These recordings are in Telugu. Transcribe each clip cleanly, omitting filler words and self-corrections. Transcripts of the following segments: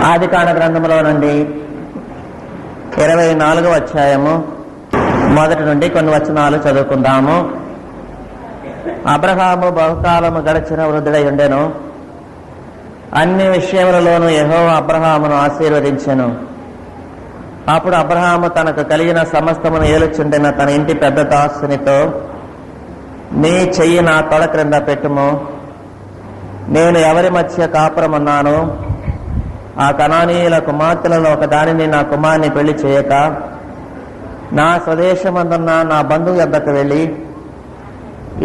ఆదికాండ గ్రంథంలో నుండి 24వ అధ్యాయము మొదటి నుండి కొన్ని వచనాలు చదువుకుందాము. అబ్రహాము బహుకాలము గడిచిన వృద్ధుడై ఉండెను. అన్ని విషయములలోనూ యెహోవా అబ్రహామును ఆశీర్వదించెను. అప్పుడు అబ్రహాము తనకు కలిగిన సమస్తమును ఏలుచుండిన తన ఇంటి పెద్ద దాసునితో, నీ చెయ్యి నా తొడ క్రింద పెట్టుము. నేను ఎవరి మధ్య కాపురమున్నాను, ఆ కనానీయుల కుమార్తెలలో ఒక దానిని నా కుమారుని పెళ్లి చేయక, నా స్వదేశమందున్న నా బంధువు యొద్దకు వెళ్ళి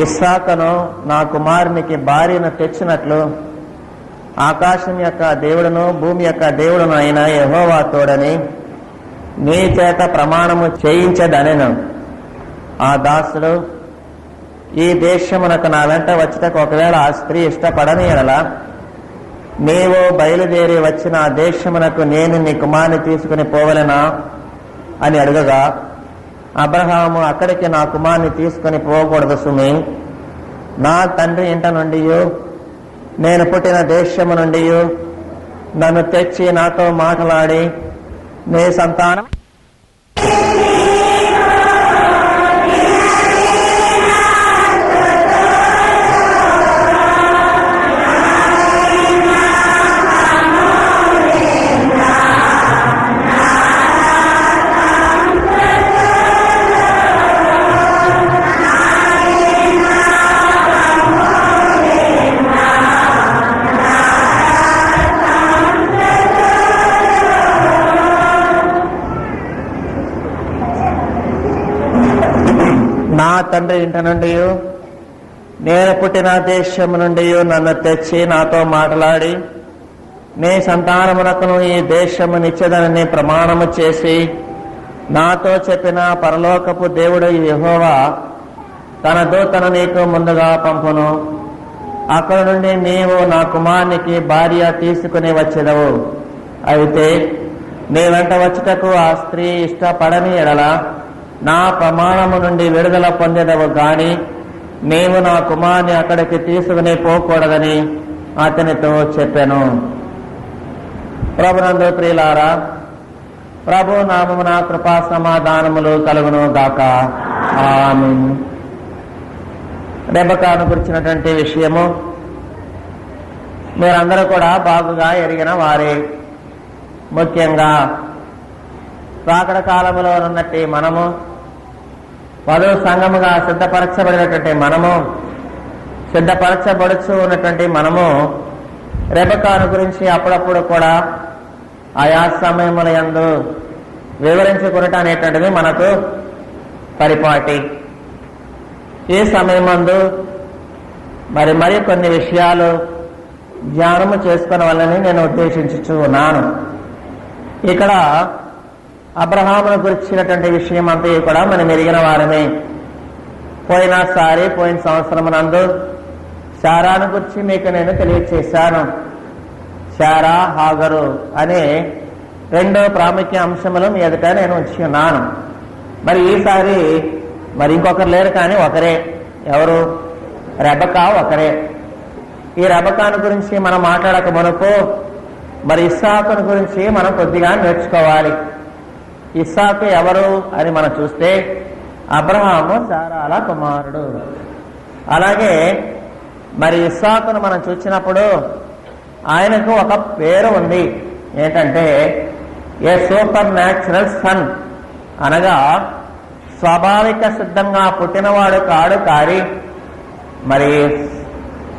ఇస్సాకును నా కుమారునికి భార్యను తెచ్చినట్లు ఆకాశం యొక్క దేవుడును భూమి యొక్క దేవుడును అయిన యెహోవా తోడని నీ చేత ప్రమాణము చేయించదనెను. ఆ దాసుడు, ఈ దేశమునకు నా వెంట వచ్చుటకు ఒకవేళ ఆ స్త్రీ ఇష్టపడని ఎడల నీవు బయలుదేరి వచ్చిన ఆ దేశమునకు నేను నీ కుమారుని తీసుకుని పోవలెనా అని అడగగా, అబ్రహాము, అక్కడికి నా కుమారుని తీసుకుని పోకూడదు సుమి. నా తండ్రి ఇంట నుండి నేను పుట్టిన దేశము నుండి నన్ను తెచ్చి నాతో మాట్లాడి నీ సంతానం నా తండ్రి ఇంట నుండి నేను పుట్టిన దేశము నుండి నన్ను తెచ్చి నాతో మాట్లాడి నీ సంతానమునకును ఈ దేశము నిత్యదనని ప్రమాణము చేసి నాతో చెప్పిన పరలోకపు దేవుడు యెహోవా తన దూతను నీకు ముందుగా పంపును. అక్కడ నుండి నీవు నా కుమారునికి భార్య తీసుకుని వచ్చెదవు. అయితే నీ వెంట వచ్చుటకు ఆ స్త్రీ ఇష్టపడని ఎడల నా ప్రమాణము నుండి విడుదల పొందేదవు గాని నీవు నా కుమారుని అక్కడికి తీసుకుని పోకూడదని అతనితో చెప్పాను. ప్రభునందు ప్రియులారా, ప్రభు నామమున కృపా సమాధానములు కలుగును గాక. ఆమేన్. రెబెకాను గురించినటువంటి విషయము మీరందరూ కూడా బాగుగా ఎరిగిన వారే. ముఖ్యంగా రాకడ కాలంలో ఉన్నట్టు మనము, వధువు సంఘముగా సిద్ధపరచబడినటువంటి మనము, సిద్ధపరచబడుచు ఉన్నటువంటి మనము రెబెకాను గురించి అప్పుడప్పుడు కూడా ఆయా సమయముల యందు వివరించుకునటం అనేటువంటిది మనకు పరిపాటి. ఈ సమయమందు మరి కొన్ని విషయాలు ధ్యానము చేసుకునే వాళ్ళని నేను ఉద్దేశించుచు ఉన్నాను. ఇక్కడ అబ్రహామును గురించినటువంటి విషయం అంతా కూడా మనం ఎరిగిన వారమే. పోయిన సంవత్సరం నందు శారాను గురించి మీకు నేను తెలియచేశాను. శారా, హాగరు అనే రెండో ప్రాముఖ్య అంశములు మీ ఎదుట నేను ఉంచి ఉన్నాను. మరి ఈసారి ఇంకొకరు లేరు, కానీ ఒకరే. ఎవరు? రెబెకా ఒకరే. ఈ రెబెకాను గురించి మనం మాట్లాడక మునుపు ఇస్సాకును గురించి మనం కొద్దిగా నేర్చుకోవాలి. ఇస్సాకు ఎవరు అని మనం చూస్తే అబ్రహాము శారాల కుమారుడు. అలాగే ఇస్సాకును మనం చూసినప్పుడు ఆయనకు ఒక పేరు ఉంది. ఏంటంటే ఏ సూపర్ న్యాచురల్ సన్, అనగా స్వాభావిక సిద్ధంగా పుట్టినవాడు కాడు, కానీ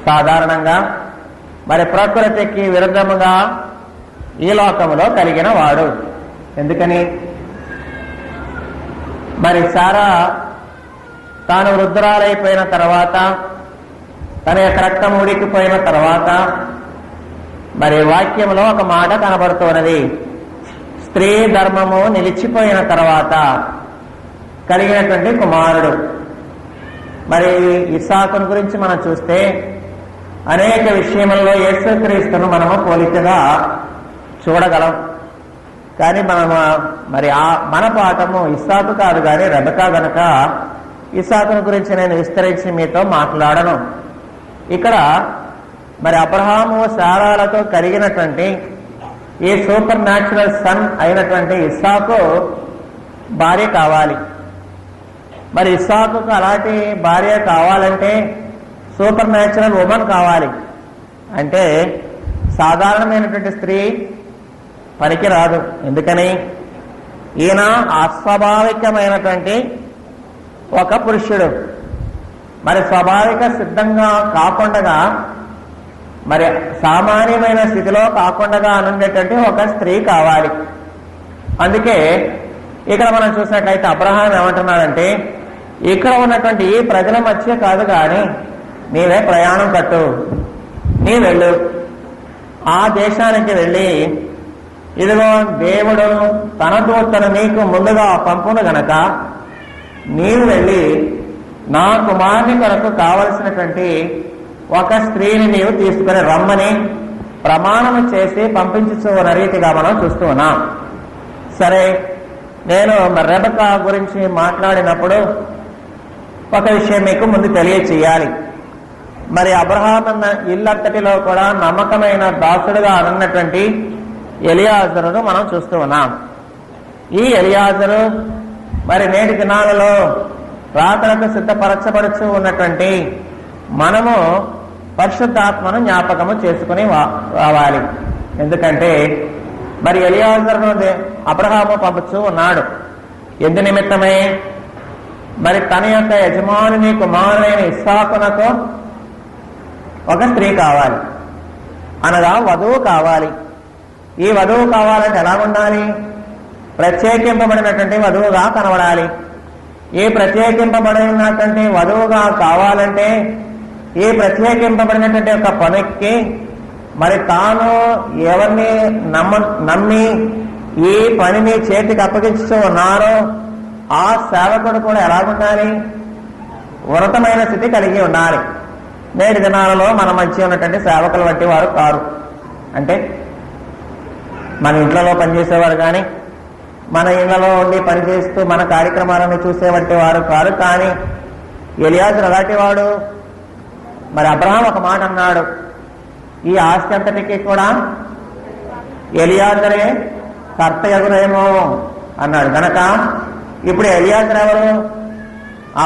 సాధారణంగా ప్రకృతికి విరుద్ధముగా ఈ లోకములో కలిగిన వాడు. ఎందుకని? శారా తాను వృద్ధురాలైపోయిన తర్వాత, తన యొక్క రక్తం ఉడికిపోయిన తర్వాత వాక్యంలో ఒక మాట కనబడుతున్నది. స్త్రీ ధర్మము నిలిచిపోయిన తర్వాత కలిగినటువంటి కుమారుడు. ఇస్సాకును గురించి మనం చూస్తే అనేక విషయములలో యేసుక్రీస్తును మనము పోలికగా చూడగలం. కానీ మన పాఠము ఇస్సాకు కాదు, కానీ రెబెకా గనక ఇస్సాకును గురించి నేను విస్తరించి మీతో మాట్లాడను. ఇక్కడ అబ్రహాము శారాలతో కలిగినటువంటి ఈ సూపర్ న్యాచురల్ సన్ అయినటువంటి ఇస్సాకు భార్య కావాలి. మరి ఇస్సాకుకు అలాంటి భార్య కావాలంటే సూపర్ న్యాచురల్ ఉమెన్ కావాలి. అంటే సాధారణమైనటువంటి స్త్రీ పనికి రాదు. ఎందుకని? ఈయన అస్వాభావికమైనటువంటి ఒక పురుషుడు. మరి స్వాభావిక సిద్ధంగా కాకుండా, మరి సామాన్యమైన స్థితిలో కాకుండా అనుండేటువంటి ఒక స్త్రీ కావాలి. అందుకే ఇక్కడ మనం చూసినట్లయితే అబ్రహాం ఏమంటున్నాడంటే, ఇక్కడ ఉన్నటువంటి ఈ ప్రజల మధ్య కాదు కానీ నీవే ప్రయాణం కట్టు, నీ వెళ్ళు, ఆ దేశానికి వెళ్ళి ఇదిగో దేవుడు తన దూతను నీకు ముందుగా పంపును గనక నీవు వెళ్ళి నా కుమారుని కొరకు కావలసినటువంటి ఒక స్త్రీని నీవు తీసుకుని రమ్మని ప్రమాణం చేసి పంపించుతున్న రీతిగా మనం చూస్తూ ఉన్నాం. సరే, నేను రెబెకా గురించి మాట్లాడినప్పుడు ఒక విషయం మీకు ముందు తెలియచేయాలి. మరి అబ్రహాం అన్న ఇల్లంతటిలో కూడా నమ్మకమైన దాసుడుగా ఉన్నటువంటి ఎలియాజరును మనం చూస్తూ ఉన్నాం. ఈ ఎలియాజరు మరి నేటి దినాలలో రాకడకు సిద్ధపరచబడుచు ఉన్నటువంటి మనము పరిశుద్ధాత్మను జ్ఞాపకము చేసుకుని రావాలి. ఎందుకంటే మరి ఎలియాజరును అబ్రహాము పంపుచూ ఉన్నాడు. ఎందు నిమిత్తమై? మరి తన యొక్క యజమానుని కుమారుడైన ఇస్సాకునకు ఒక స్త్రీ కావాలి, అనగా వధువు కావాలి. ఈ వధువు కావాలంటే ఎలా ఉండాలి? ప్రత్యేకింపబడినటువంటి వధువుగా కనబడాలి. ఈ ప్రత్యేకింపబడినటువంటి వధువుగా కావాలంటే ఈ ప్రత్యేకింపబడినటువంటి ఒక పనికి మరి తాను ఎవరిని నమ్మి ఈ పనిని చేతికి అప్పగిస్తూ ఉన్నారో ఆ సేవకుడు కూడా ఎలాగుండాలి? ఉన్నతమైన స్థితి కలిగి ఉండాలి. నేటి దినాలలో మన మధ్య ఉన్నటువంటి సేవకుల వంటి వారు కారు. అంటే మన ఇంట్లో పనిచేసేవారు కానీ, మన ఇళ్లలో ఉండి పనిచేస్తూ మన కార్యక్రమాలను చూసేవంటి వారు కారు. కానీ ఎలియాజరు అలాంటి వాడు. మరి అబ్రహాం ఒక మాట అన్నాడు, ఈ ఆస్తి అంతటికి కూడా ఎలియాజరే కర్తయగునేమో అన్నాడు. గనక ఇప్పుడు ఎలియాజరు ఎవరు?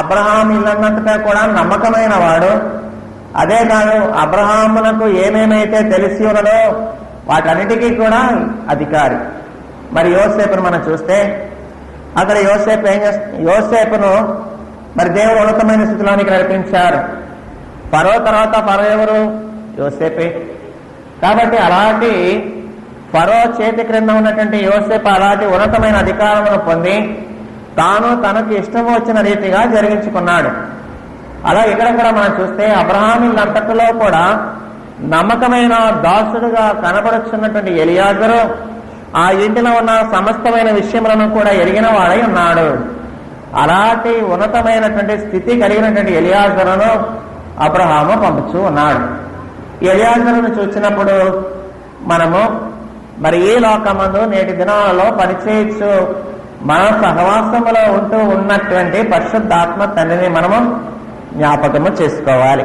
అబ్రహాం ఇల్లంతటా కూడా నమ్మకమైన వాడు. అదే కాదు, అబ్రహామునకు ఏమేమైతే తెలిసి ఉన్నదో వాటన్నిటికీ కూడా అధికారి. మరి యోసేపును మనం చూస్తే అక్కడ యోసేపును మరి దేవుడు ఉన్నతమైన స్థితిలోనికి నడిపించారు. ఫరో తర్వాత ఫరో ఎవరు? యోసేపే. కాబట్టి అలాంటి ఫరో చేతి క్రింద ఉన్నటువంటి యోసేపు అలాంటి ఉన్నతమైన అధికారమును పొంది తాను తనకు ఇష్టం వచ్చిన రీతిగా జరిగించుకున్నాడు. అలా ఇక్కడ కూడా మనం చూస్తే అబ్రహాములంతటిలో కూడా నమ్మకమైన దాసుడుగా కనబడుచున్నటువంటి ఎలియాజరు ఆ ఇంటిలో ఉన్న సమస్తమైన విషయములను కూడా ఎరిగిన వాడై ఉన్నాడు. అలాంటి ఉన్నతమైనటువంటి స్థితి కలిగినటువంటి ఎలియాజరును అబ్రహాము పంపుచూ ఉన్నాడు. ఎలియాజరును చూసినప్పుడు మనము మరి ఈ లోకమందు నేటి దినాలలో పనిచేయచ్చు మన సహవాసములో ఉంటూ ఉన్నటువంటి పరిశుద్ధాత్మ తండ్రిని మనము జ్ఞాపకము చేసుకోవాలి.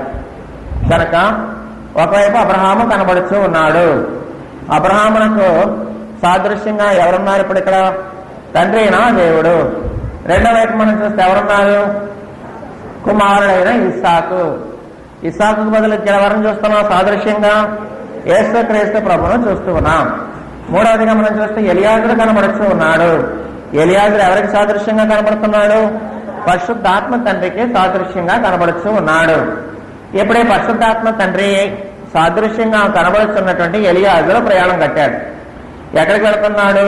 కనుక ఒకవైపు అబ్రహాము కనబడుచూ ఉన్నాడు. అబ్రహామునకు సాదృశ్యంగా ఎవరున్నారు? ఇప్పుడు ఇక్కడ తండ్రినా దేవుడు. రెండో వైపు మనం చూస్తే ఎవరున్నారు? కుమారుడైన ఇస్సాకు. ఇస్సాకు బదులు ఇక్కడ ఎవరిని చూస్తున్నాం? సాదృశ్యంగా యేసుక్రీస్తు ప్రభువును చూస్తూ ఉన్నాం. మూడవదిగా మనం చూస్తే ఎలియాజరు కనబడుతూ ఉన్నాడు. ఎలియాజరు ఎవరికి సాదృశ్యంగా కనబడుతున్నాడు? పరిశుద్ధాత్మ తండ్రికి సాదృశ్యంగా కనబడుతూ ఉన్నాడు. ఎప్పుడే పరిశుద్ధాత్మ తండ్రి సాదృశ్యంగా కనబడుతున్నటువంటి ఎలియాజరు ప్రయాణం కట్టాడు. ఎక్కడికి వెళుతున్నాడు?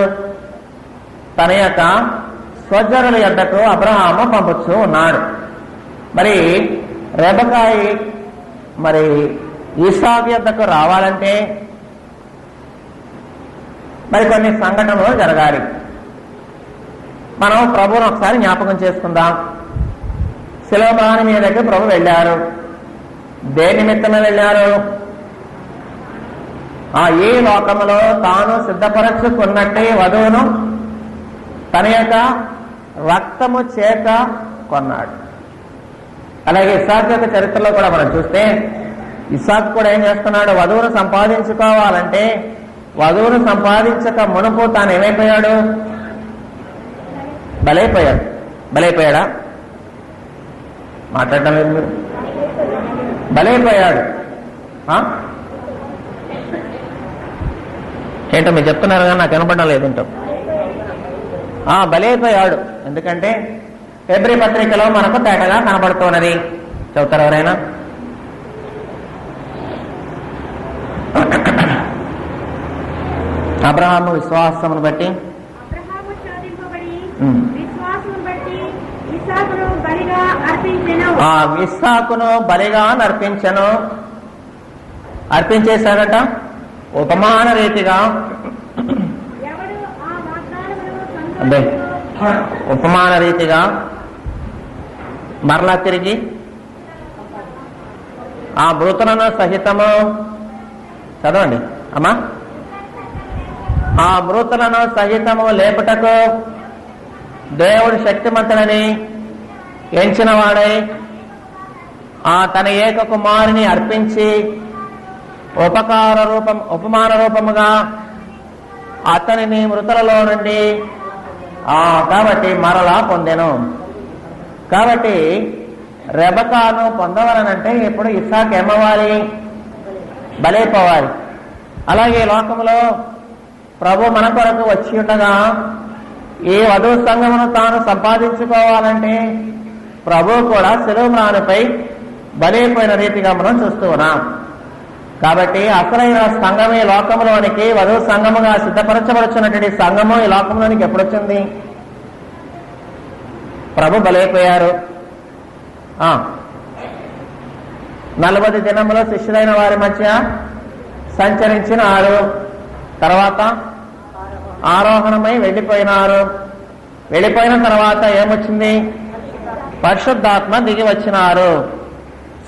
తన యొక్క స్వజనుల యొద్దకు అబ్రహాము పంపుతూ ఉన్నాడు. మరి రెబెకాయి మరి ఇస్సాకు యొద్దకు రావాలంటే మరి కొన్ని సంఘటనలు జరగాలి. మనం ప్రభువును ఒకసారి జ్ఞాపకం చేసుకుందాం. శిలువ మ్రాణి మీదకి ప్రభు వెళ్ళారు. దేని నిమిత్తమే వెళ్ళారు? ఈ లోకములో తాను సిద్ధపరచుకున్నట్టే వధువును తన యొక్క రక్తము చేత కొన్నాడు. అలాగే ఇస్సాకు యొక్క చరిత్రలో కూడా మనం చూస్తే ఇస్సాకు కూడా ఏం చేస్తున్నాడు? వధువును సంపాదించుకోవాలంటే వధువును సంపాదించక మునుపు తాను ఏమైపోయాడు? బలైపోయాడు. బలైపోయాడా? మాట్లాడటం లేదు మీరు. బలైపోయాడు. ఏంటో మీరు చెప్తున్నారు కానీ నాకు వినపడడం లేదేంటో. బలైపోయాడు. ఎందుకంటే హెబ్రీ పత్రికలో మనకు తేటగా కనబడుతున్నది. చెబుతారు ఎవరైనా? అబ్రహాము విశ్వాసమును బట్టి ఇస్సాకును బలిగా అర్పించెను. అర్పించేశాడట ఉపమాన రీతిగా. అదే ఉపమాన రీతిగా మరలా తిరిగి ఆ మృతులను సహితము చదవండి అమ్మా. ఆ మృతులను సహితము లేపుటకు దేవుడు శక్తిమంతుడని ఎంచిన వాడై తన ఏక కుమారుని అర్పించి ఉపమాన రూపముగా అతనిని మృతులలో నుండి కాబట్టి మరలా పొందెను. కాబట్టి రెబకాను పొందవలనంటే ఇప్పుడు ఇస్సాకు ఏమవ్వాలి? బలైపోవాలి. అలాగే లోకంలో ప్రభు మన కొరకు వచ్చి ఉండగా ఈ వధువు సంఘమును తాను సంపాదించుకోవాలంటే ప్రభు కూడా శిలువ మ్రానుపై బలైపోయిన రీతిగా మనం చూస్తూ ఉన్నాం. కాబట్టి అసలైన సంఘమే లోకంలోనికి వధువు సంఘముగా సిద్ధపరచబడుచున్నటువంటి సంఘము ఈ లోకంలోనికి ఎప్పుడొచ్చింది? ప్రభు బలైపోయారు. 40 దినములో శిష్యులైన వారి మధ్య సంచరించినారు. తర్వాత ఆరోహణమై వెళ్ళిపోయినారు. వెళ్ళిపోయిన తర్వాత ఏమొచ్చింది? పరిశుద్ధాత్మ దిగి వచ్చినారు.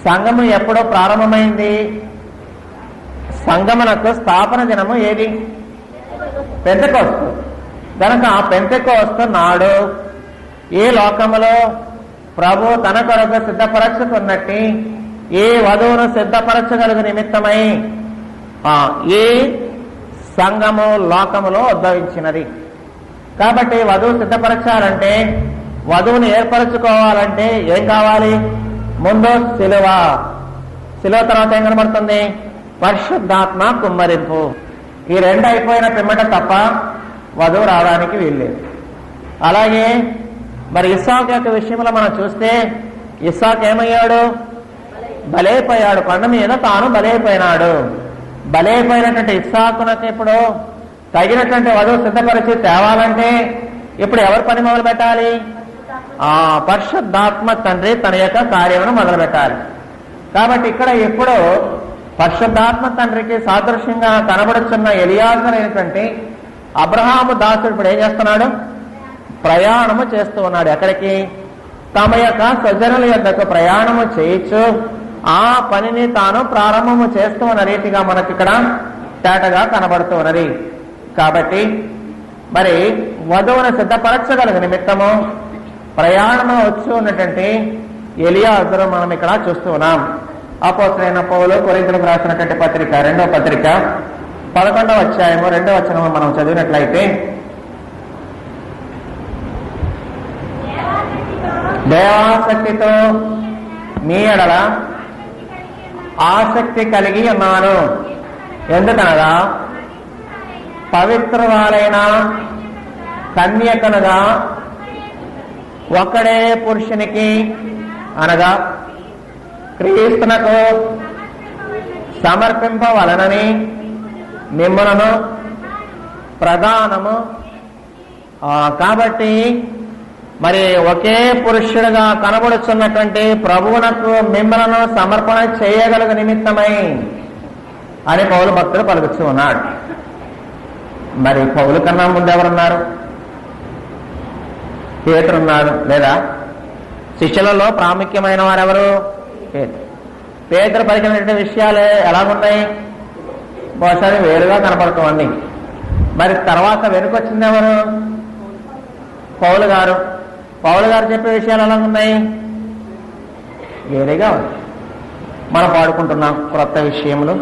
సంఘము ఎప్పుడో ప్రారంభమైంది? సంఘమునకు స్థాపన దినము ఏది? పెంతెకోస్తు. కనుక ఆ పెంతెకోస్తు నాడు ఈ లోకములో ప్రభు తన కొరకు సిద్ధపరచుకున్నట్టు ఈ వధువును సిద్ధపరచగలుగు నిమిత్తమై ఈ సంఘము లోకములో ఉద్భవించినది. కాబట్టి వధువు సిద్ధపరచాలంటే, వధువుని ఏర్పరచుకోవాలంటే ఏం కావాలి? ముందు శిలువ. శిలువ తర్వాత ఏం కనబడుతుంది? పరిశుద్ధాత్మ కుమ్మరింపు. ఈ రెండు అయిపోయిన పిమ్మట తప్ప వధువు రావడానికి వీల్లేదు. అలాగే మరి ఇస్సాకు యొక్క విషయంలో మనం చూస్తే ఇస్సాకు ఏమయ్యాడు? బలైపోయాడు. కొండ మీద తాను బలైపోయినాడు. బలైపోయినటువంటి ఇస్సాకునకు ఇప్పుడు తగినటువంటి వధువు సిద్ధపరిచి తేవాలంటే ఇప్పుడు ఎవరు పని మొదలు పెట్టాలి? పరిశుద్ధాత్మ తండ్రి తన యొక్క కార్యమును మొదలు పెట్టాలి. కాబట్టి ఇక్కడ ఇప్పుడు పరిశుద్ధాత్మ తండ్రికి సాదృశ్యంగా కనబడుతున్న ఎలియాజరు అయినటువంటి అబ్రహాము దాసుడు ఇప్పుడు ఏం చేస్తున్నాడు? ప్రయాణము చేస్తూ ఉన్నాడు. ఎక్కడికి? తమ యొక్క స్వజనుల యొద్దకు ప్రయాణము చేయొచ్చు. ఆ పనిని తాను ప్రారంభము చేస్తూ ఉన్న రీతిగా మనకి ఇక్కడ తేటగా కనబడుతూ ఉన్నది. కాబట్టి మరి వధువును సిద్ధపరచగలిగిన నిమిత్తము ప్రయాణము వచ్చి ఉన్నటువంటి ఎలియాజరు మనం ఇక్కడ చూస్తూ ఉన్నాం. అపోస్తలుడైన పౌలు కొరింథీయులకు రాసినటువంటి పత్రిక 2వ పత్రిక 11వ అధ్యాయము 2వ వచనము మనం చదివినట్లయితే, దేవాసక్తితో మీ ఎడల ఆసక్తి కలిగి ఉన్నాను. ఎందుకనగా పవిత్రురాలైన కన్యకనుగా ఒక్కడే పురుషునికి అనగా క్రీస్తునకు సమర్పింపవలనని మిమ్మలను ప్రధానము. కాబట్టి మరి ఒకే పురుషుడుగా కనబడుతున్నటువంటి ప్రభువునకు మిమ్మలను సమర్పణ చేయగలుగు నిమిత్తమై అని పౌలు భక్తుడు పలుకుతూ ఉన్నాడు. మరి పౌలు కన్నా ముందు ఎవరున్నారు? పేతురున్నాడు. లేదా శిష్యులలో ప్రాముఖ్యమైన వారెవరు? పేతురు పలికినటువంటి విషయాలు ఎలాగున్నాయి? బహుశా వేరుగా కనపడుతుంది. మరి తర్వాత వెనుకొచ్చింది ఎవరు? పౌలు గారు. పౌలు గారు చెప్పే విషయాలు ఎలా ఉన్నాయి? వేరేగా మనం పాడుకుంటున్నాం క్రొత్త విషయములు.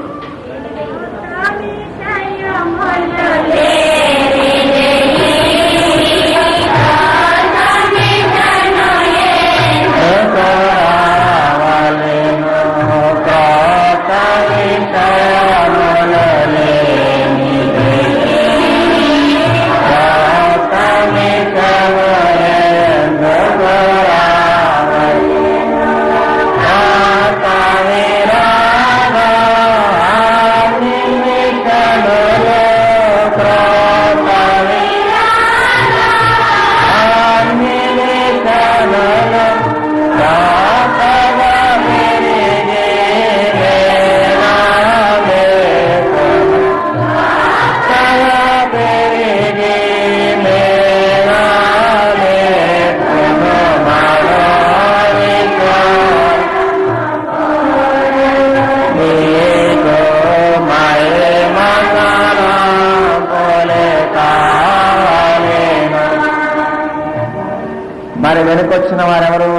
మరి వెనుకొచ్చిన వారెవరు?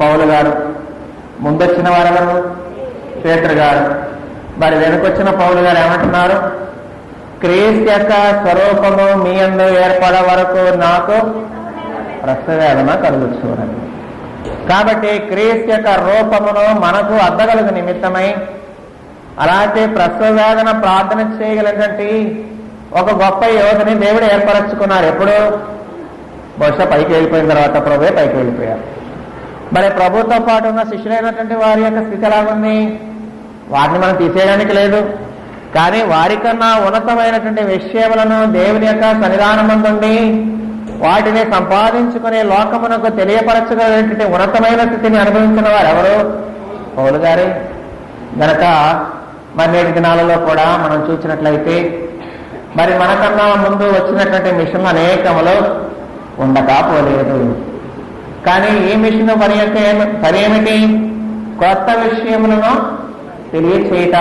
పౌలు గారు. ముందొచ్చిన వారెవరు? పేతురు గారు. మరి వెనుకొచ్చిన పౌలు గారు ఏమంటున్నారు? క్రీస్తు యొక్క స్వరూపము మీ యందు ఏర్పడ వరకు నాకు ప్రసవేదన కలుగుచున్నది. కాబట్టి క్రీస్తు యొక్క రూపమును మనకు అద్దగలుగు నిమిత్తమై అలాగే ప్రసవేదన ప్రార్థన చేయగలిగినటువంటి ఒక గొప్ప యోధని దేవుడు ఏర్పరచుకున్నారు. ఎప్పుడు? బహుశా పైకి వెళ్ళిపోయిన తర్వాత ప్రభువే పైకి వెళ్ళిపోయారు. మరి ప్రభుతో పాటు ఉన్న శిష్యులైనటువంటి వారి యొక్క స్థితి ఎలాగుంది? వారిని మనం తీసేయడానికి లేదు, కానీ వారికన్నా ఉన్నతమైనటువంటి విషయములను దేవుని యొక్క సన్నిధానమందుండి వాటిని సంపాదించుకునే లోకమునకు తెలియపరచగలిగినటువంటి ఉన్నతమైన స్థితిని అనుభవించిన వారు ఎవరు? పౌలు గారే. గనక మరి నేటి దినాలలో కూడా మనం చూసినట్లయితే మరి మనకన్నా ముందు వచ్చినటువంటి మిషన్లు అనేకములు ఉండకపోలేదు. కానీ ఈ మిషన్ పని ఏమిటి? కొత్త విషయములను తెలియచేయట.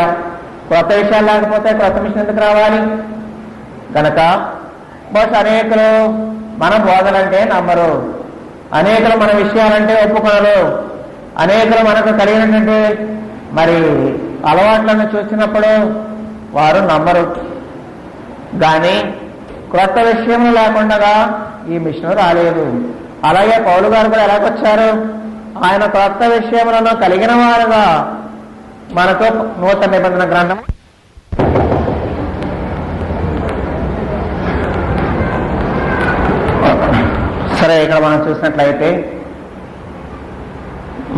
కొత్త విషయాలు లేకపోతే కొత్త మిషన్ ఎందుకు రావాలి? కనుక బహుశా అనేకులు మన బోధలంటే నమ్మరు, అనేకులు మన విషయాలంటే ఒప్పుకొనరు, అనేకులు మనకు కలిగినటువంటి మరి అలవాట్లను చూసినప్పుడు వారు నమ్మరు. కానీ క్రొత్త విషయములు లేకుండా ఈ మిషన్ రాలేదు. అలాగే పౌలు గారు కూడా ఎలాగొచ్చారు? ఆయన క్రొత్త విషయములను కలిగిన వారుగా మనతో నూతన నిబంధన గ్రంథం సరే. ఇక్కడ మనం చూసినట్లయితే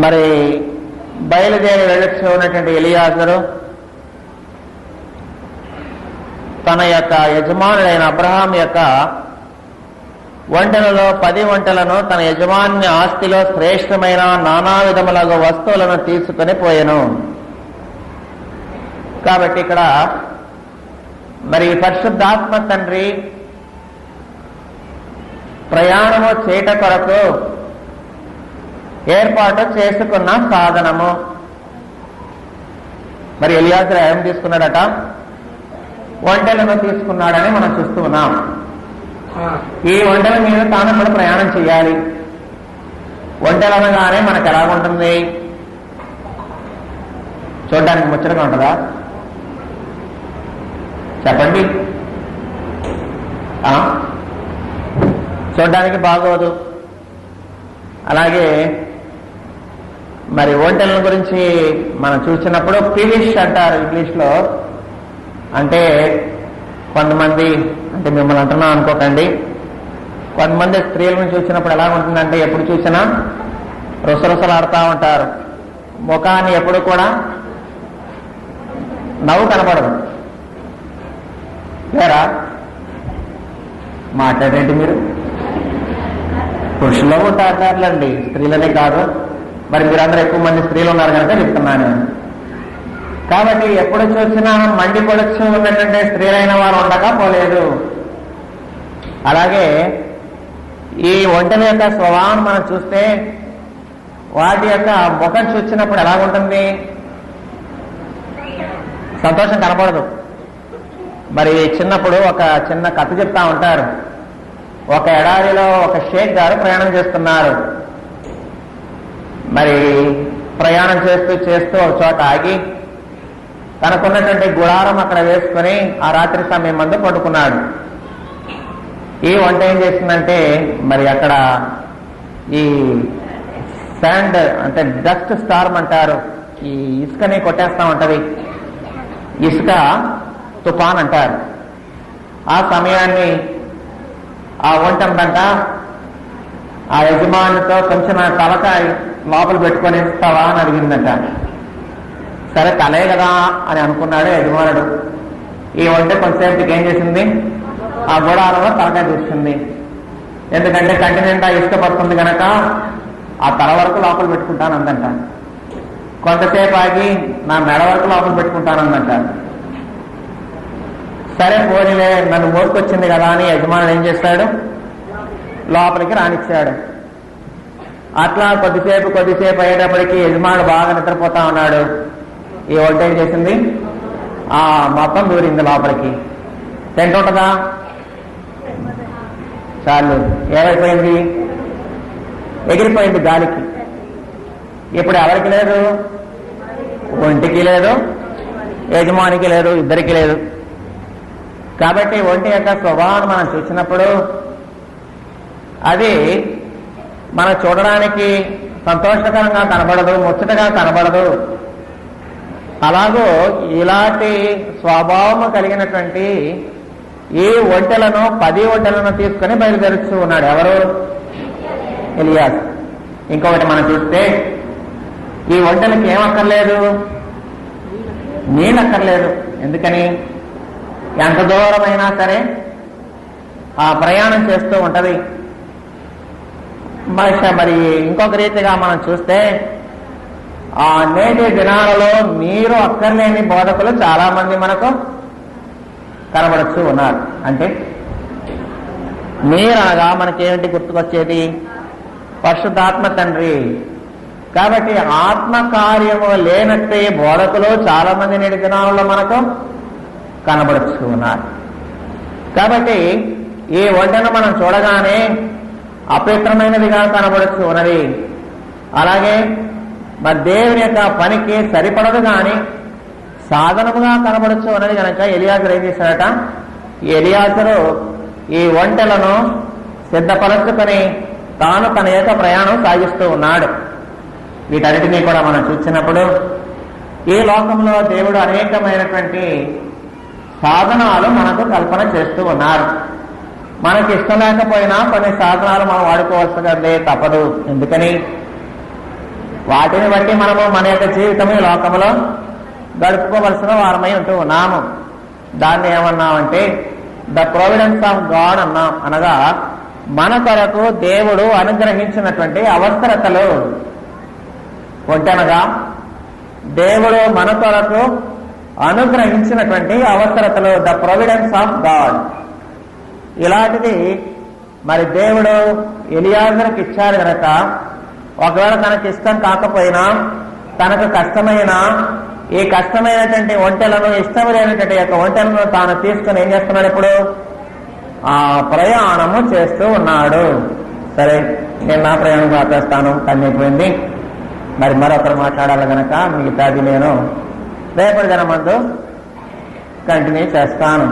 మరి బయలుదేరి వెళ్ళొచ్చు ఉన్నటువంటి ఎలియాజరు తన యొక్క యజమానుడైన అబ్రహాం యొక్క వంటలలో 10 వంటలను తన యజమాని ఆస్తిలో శ్రేష్టమైన నానా విధములగు వస్తువులను తీసుకుని పోయెను. కాబట్టి ఇక్కడ మరి పరిశుద్ధాత్మ తండ్రి ప్రయాణము చేయట కొరకు ఏర్పాటు చేసుకున్న సాధనము. మరి ఎలియాజరు ఏం తీసుకున్నాడట? ఒంటెలను తీసుకున్నాడని మనం చూస్తూ ఉన్నాం. ఈ ఒంటెల మీద తాను కూడా ప్రయాణం చేయాలి. ఒంటెలు అనగానే మనకు ఎలాగుంటుంది? చూడడానికి ముచ్చటగా ఉంటుందా? చెప్పండి. చూడడానికి బాగోదు. అలాగే మరి ఒంటెల గురించి మనం చూసినప్పుడు పిలిష్ అంటారు ఇంగ్లీష్లో. అంటే కొంతమంది, అంటే మిమ్మల్ని అంటున్నా అనుకోకండి, కొంతమంది స్త్రీలను చూసినప్పుడు ఎలా ఉంటుందంటే ఎప్పుడు చూసినా రుసరుసలాడుతూ ఉంటారు. ముఖాన్ని ఎప్పుడు కూడా నవ్వు కనపడదు. లేరా? మాట్లాడేంటి మీరు? పురుషుల్లో ఉంటారులేండి, స్త్రీలనే కాదు. మరి మీరందరూ ఎక్కువ మంది స్త్రీలు ఉన్నారు కనుక చెప్తున్నాను. కాబట్టి ఎప్పుడు చూసినా మండి పొడుచు ఉన్నటువంటి స్త్రీలైన వారు ఉండకపోలేదు. అలాగే ఈ ఒంటెల యొక్క స్వభావం మనం చూస్తే వాటి యొక్క ముఖం చూసినప్పుడు ఎలాగుంటుంది? సంతోషం కనపడదు. మరి చిన్నప్పుడు ఒక చిన్న కథ చెప్తా ఉంటారు. ఒక ఎడారిలో ఒక షేక్ గారు ప్రయాణం చేస్తున్నారు. మరి ప్రయాణం చేస్తూ చేస్తూ ఒక చోట ఆగి తనకున్నటువంటి గుడారం అక్కడ వేసుకుని ఆ రాత్రి సమయం మందు పడుకున్నాడు. ఈ వంట ఏం చేసిందంటే మరి అక్కడ ఈ శాండ్ అంటే డస్ట్ స్టార్మ్ అంటారు, ఈ ఇసుకని కొట్టేస్తా ఉంటది, ఇసుక తుఫాన్ అంటారు. ఆ సమయాన్ని ఆ వంటందంట ఆ యజమానితో కొంచెం తలకాయ లోపల పెట్టుకొని ఇస్తావా అని అడిగిందంట. సరే తలే కదా అని అనుకున్నాడు యజమానుడు. ఈ వంట కొంతసేపటికి ఏం చేసింది? ఆ గుడారంలో తలకాయ తీసుకుంది. ఎందుకంటే కంటి నిండా ఇసుక పడుతుంది కనుక ఆ తల వరకు లోపల పెట్టుకుంటానందంట. కొంతసేపు ఆగి నా మెడ వరకు లోపల పెట్టుకుంటానందంట. సరే పోనీలే, నన్ను మోసుకొచ్చింది కదా అని యజమానుడు ఏం చేస్తాడు? లోపలికి రానిచ్చాడు. అట్లా కొద్దిసేపు అయ్యేటప్పటికి యజమానుడు బాగా నిద్రపోతా ఉన్నాడు. ఈ వంట ఏం చేసింది? మొత్తం దూరింది లోపలికి. టెంట్ ఉంటుందా? చాలు, ఏమైపోయింది? ఎగిరిపోయింది గాలికి. ఇప్పుడు ఎవరికి లేదు? ఒంటికి లేదు, యజమానికి లేదు, ఇద్దరికి లేదు. కాబట్టి ఒంటి యొక్క స్వభావాన్ని మనం చూసినప్పుడు అది మనం చూడడానికి సంతోషకరంగా కనబడదు, ముచ్చటగా కనబడదు. అలాగూ ఇలాంటి స్వభావం కలిగినటువంటి ఈ ఒంటెలను 10 ఒంటెలను తీసుకుని బయలుదేరుస్తూ ఉన్నాడు. ఎవరు? ఎలియాస్. ఇంకొకటి మనం చూస్తే ఈ ఒంటెలకి ఏమక్కర్లేదు? నీళ్ళక్కర్లేదు. ఎందుకని? ఎంత దూరమైనా సరే ఆ ప్రయాణం చేస్తూ ఉంటది. మరి ఇంకొక రీతిగా మనం చూస్తే ఆ నేటి దినాలలో నీరు అక్కర్లేని బోధకులు చాలా మంది మనకు కనబడుతూ ఉన్నారు. అంటే నీరు అనగా మనకేమిటి గుర్తుకొచ్చేది? పరిశుద్ధాత్మ తండ్రి. కాబట్టి ఆత్మ కార్యము లేనట్టే బోధకులు చాలా మంది నేటి దినాలలో మనకు కనబడుతూ ఉన్నారు. కాబట్టి ఈ ఒంటెను మనం చూడగానే అపవిత్రమైనదిగా కనబడుతూ ఉన్నది. అలాగే మరి దేవుని యొక్క పనికి సరిపడదు కానీ సాధనముగా కనబడుతూ ఉన్నది కనుక ఎలియాజరు ఏం చేశాడట? ఎలియాజరు ఈ ఒంటెలను సిద్ధపరచుకొని తాను తన యొక్క ప్రయాణం సాగిస్తూ ఉన్నాడు. వీటన్నిటినీ కూడా మనం చూసినప్పుడు ఈ లోకంలో దేవుడు అనేకమైనటువంటి సాధనాలు మనకు కల్పన చేస్తూ ఉన్నారు. మనకి ఇష్టం లేకపోయినా కొన్ని సాధనాలు మనం వాడుకోవాల్సిందే తప్పదు. ఎందుకని? వాటిని బట్టి మనము మన యొక్క జీవితం ఈ లోకంలో గడుపుకోవలసిన వారమై ఉంటూ ఉన్నాము. దాన్ని ఏమన్నామంటే ద ప్రొవిడెన్స్ ఆఫ్ గాడ్ అన్నాం. అనగా మన కొరకు దేవుడు అనుగ్రహించినటువంటి అవసరతలు. ఒంటెనగా దేవుడు మన కొరకు అనుగ్రహించినటువంటి అవసరతలు, ద ప్రొవిడెన్స్ ఆఫ్ గాడ్. ఇలాంటిది మరి దేవుడు ఎలియాజరుకి ఇచ్చారు కనుక ఒకవేళ తనకి ఇష్టం కాకపోయినా, తనకు కష్టమైన ఈ కష్టమైనటువంటి ఒంటెలను, ఇష్టం లేనటువంటి యొక్క ఒంటెలను తాను తీసుకుని ఏం చేస్తున్నాడు? ఇప్పుడు ఆ ప్రయాణము చేస్తూ ఉన్నాడు. సరే, నేను నా ప్రయాణం ఆపేస్తాను, కన్నైపోయింది. మరి మరొకరు మాట్లాడాలి కనుక మిగతాది నేను రేపటి దినమందు కంటిన్యూ చేస్తాను.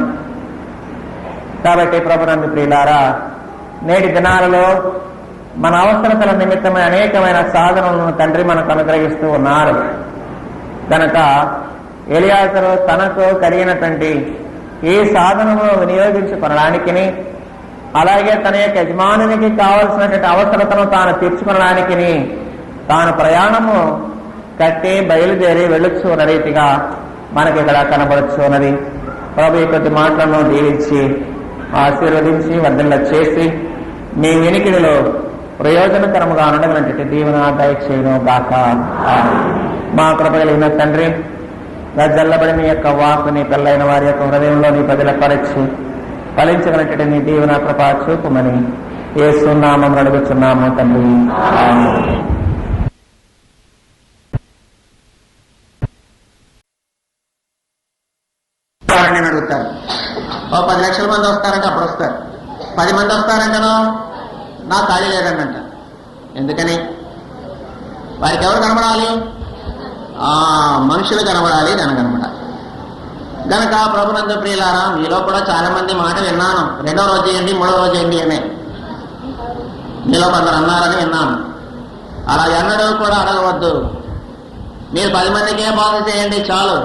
కాబట్టి ప్రభునందు ప్రియులారా, నేటి దినాలలో మన అవసరతల నిమిత్తమై అనేకమైన సాధనలను తండ్రి మనకు అనుగ్రహిస్తూ ఉన్నారు. కనుక ఎలియాజరు తనకు కలిగినటువంటి ఈ సాధనను వినియోగించుకొనడానికి, అలాగే తన యొక్క యజమానునికి కావలసినటువంటి అవసరతను తాను తీర్చుకోవడానికి తాను ప్రయాణము కట్టి బయలుదేరి వెళ్ళొచ్చు ఉన్న రీతిగా మనకి ఇక్కడ కనబడచ్చు ఉన్నది. ప్రభు ఈ కొద్ది మాటలను దీవించి ఆశీర్వదించి వర్ధంగా చేసి మీ వినికిడిలో ప్రయోజనకరముగా ఉండగలంటే దీవెన దయచేయును గాక. మా కృప కలిగిన తండ్రి, గజ్జల్లబడి నీ యొక్క వాక్కుని పిల్లైన వారి యొక్క హృదయంలో నీ ప్రజల పరీక్షి ఫలించగలంటే నీ దీవెన కృప చూపుమని యేసు నామమున అడుగుచున్నాము తండ్రి. నేను అడుగుతాను, 10 లక్షల మంది వస్తారంటే అప్పుడు వస్తారు. 10 మంది వస్తారంటనో నా ఖాళీ లేదంట. ఎందుకని? వారికి ఎవరు కనబడాలి? మనుషులు కనబడాలి, జనం కనబడాలి. గనక ప్రభునందు ప్రియులారా, మీలో కూడా చాలా మంది మాట విన్నాను. 2వ రోజు చేయండి, 3వ రోజు చేయండి అని మీలో కొందరు అన్నారని విన్నాను. అలా ఎన్నడూ కూడా అడగవద్దు. మీరు 10 మందికే బాగు చేయండి చాలు.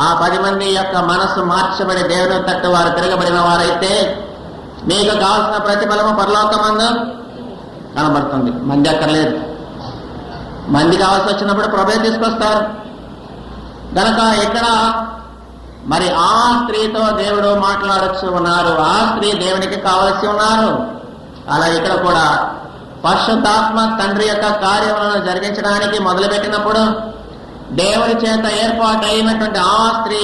ఆ 10 మంది యొక్క మనస్సు మార్చబడి దేవుని తట్టు వారు తిరగబడిన వారైతే మీకు కావాల్సిన ప్రతిఫలము పరలోకమందు కనబడుతుంది. మంది అక్కర్లేదు. మంది కావాల్సి వచ్చినప్పుడు ప్రభువే తీసుకొస్తారు. గనక ఇక్కడ మరి ఆ స్త్రీతో దేవుడు మాట్లాడచ్చు ఉన్నారు. ఆ స్త్రీ దేవునికి కావలసి ఉన్నారు. అలా ఇక్కడ కూడా పరిశుద్ధాత్మ తండ్రి యొక్క కార్యములను జరిగించడానికి మొదలుపెట్టినప్పుడు దేవుని చేత ఏర్పాటు అయినటువంటి ఆ స్త్రీ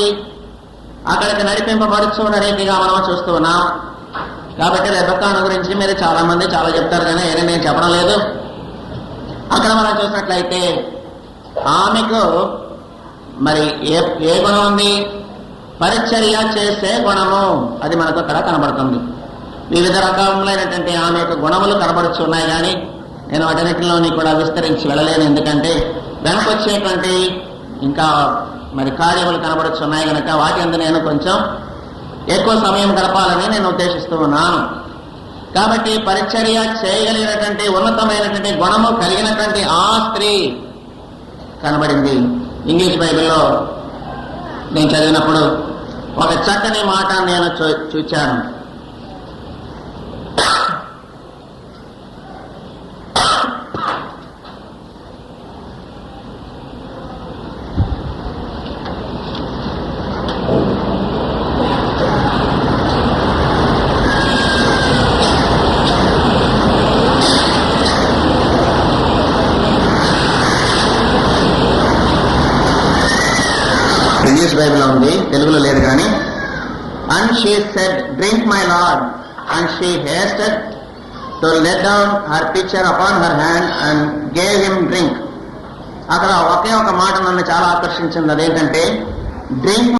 అక్కడికి నడిపింపబడుచున్న రీతిగా మనం చూస్తూ ఉన్నాం. కాబట్టి రెబెక్కాను గురించి మీరు చాలా మంది చాలా చెప్తారు, కానీ ఏదైనా నేను చెప్పడం లేదు. అక్కడ మనం చూసినట్లయితే ఆమెకు మరి ఏ గుణం ఉంది? పరిచర్య చేసే గుణము, అది మనకు అక్కడ కనబడుతుంది. వివిధ రకములైనటువంటి ఆమె యొక్క గుణములు కనబడుచున్నాయి, కానీ నేను వాటన్నిటిలోని కూడా విస్తరించి వెళ్ళలేను. ఎందుకంటే వెనకొచ్చేటువంటి ఇంకా మరి కార్యములు కనబడుచున్నాయి కనుక వాటి అందు నేను కొంచెం ఎక్కువ సమయం గడపాలని నేను ఉద్దేశిస్తూ ఉన్నాను. కాబట్టి పరిచర్య చేయగలిగినటువంటి ఉన్నతమైనటువంటి గుణము కలిగినటువంటి ఆ స్త్రీ కనబడింది. ఇంగ్లీష్ బైబిల్లో నేను చదివినప్పుడు ఒక చక్కని మాట నేను చూచాను. ఇంగ్లీష్ బైబిల్లో ఉంది, తెలుగులో లేదు కానీ. And she said, drink my lord, and she hasted to let down her pitcher upon her hand and gave him drink. అక్కడ ఒకే ఒక మాట నన్ను చాలా ఆకర్షించింది. అదేంటంటే డ్రింక్